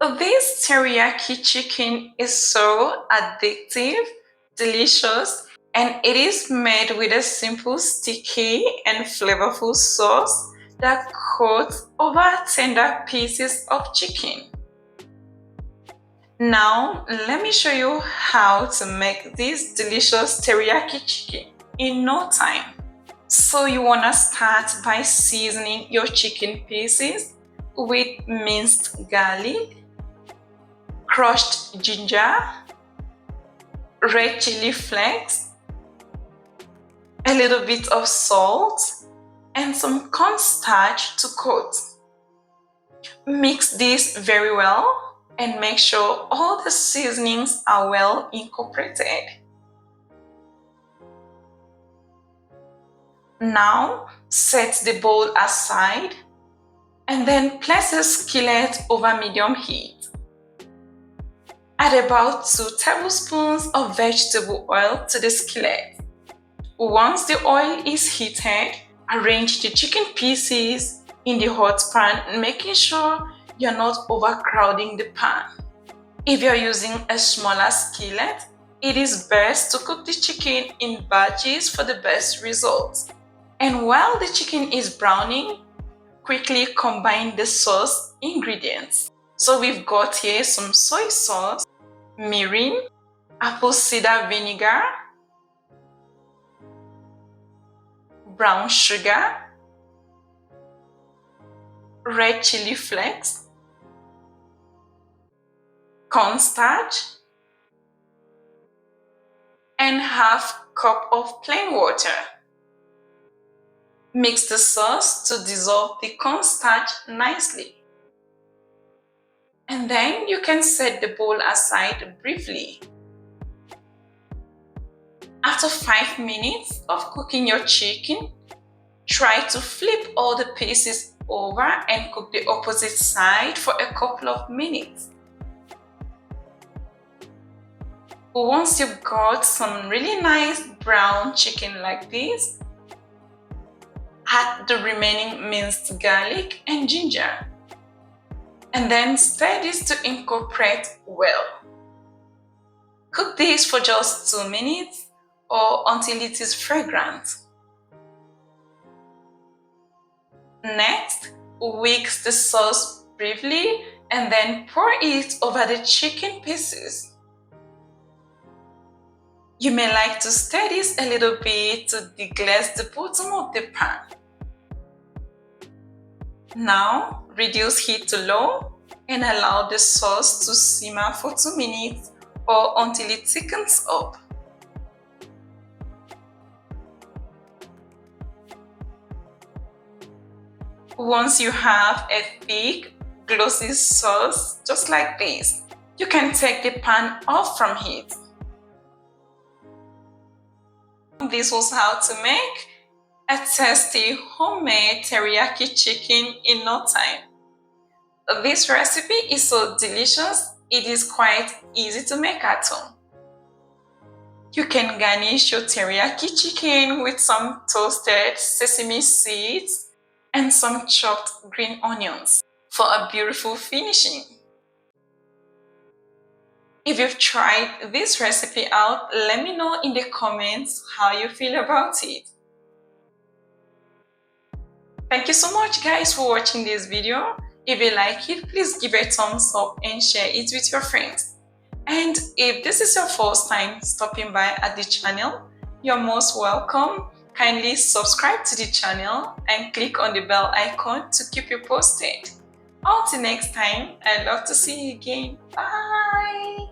This teriyaki chicken is so addictive, delicious, and it is made with a simple, sticky, and flavorful sauce that coats over tender pieces of chicken. Now, let me show you how to make this delicious teriyaki chicken in no time. So you want to start by seasoning your chicken pieces with minced garlic, crushed ginger, red chili flakes, a little bit of salt, and some cornstarch to coat. Mix this very well and make sure all the seasonings are well incorporated. Now, set the bowl aside and then place a skillet over medium heat. Add about 2 tablespoons of vegetable oil to the skillet. Once the oil is heated, arrange the chicken pieces in the hot pan, making sure you're not overcrowding the pan. If you're using a smaller skillet, it is best to cook the chicken in batches for the best results. And while the chicken is browning, quickly combine the sauce ingredients. So we've got here some soy sauce, mirin, apple cider vinegar, brown sugar, red chili flakes, cornstarch, and half cup of plain water. Mix the sauce to dissolve the cornstarch nicely. And then you can set the bowl aside briefly. After 5 minutes of cooking your chicken, try to flip all the pieces over and cook the opposite side for a couple of minutes. Once you've got some really nice brown chicken like this, add the remaining minced garlic and ginger, and then stir this to incorporate well. Cook this for just 2 minutes or until it is fragrant. Next, whisk the sauce briefly and then pour it over the chicken pieces. You may like to stir this a little bit to deglaze the bottom of the pan. Now, reduce heat to low and allow the sauce to simmer for 2 minutes or until it thickens up. Once you have a thick, glossy sauce just like this, you can take the pan off from heat. This was how to make a tasty homemade teriyaki chicken in no time. This recipe is so delicious, it is quite easy to make at home. You can garnish your teriyaki chicken with some toasted sesame seeds and some chopped green onions for a beautiful finishing. If you've tried this recipe out, let me know in the comments how you feel about it. Thank you so much guys for watching this video. If you like it, please give a thumbs up and share it with your friends. And if this is your first time stopping by at the channel, you're most welcome. Kindly subscribe to the channel and click on the bell icon to keep you posted. Until next time, I'd love to see you again. Bye!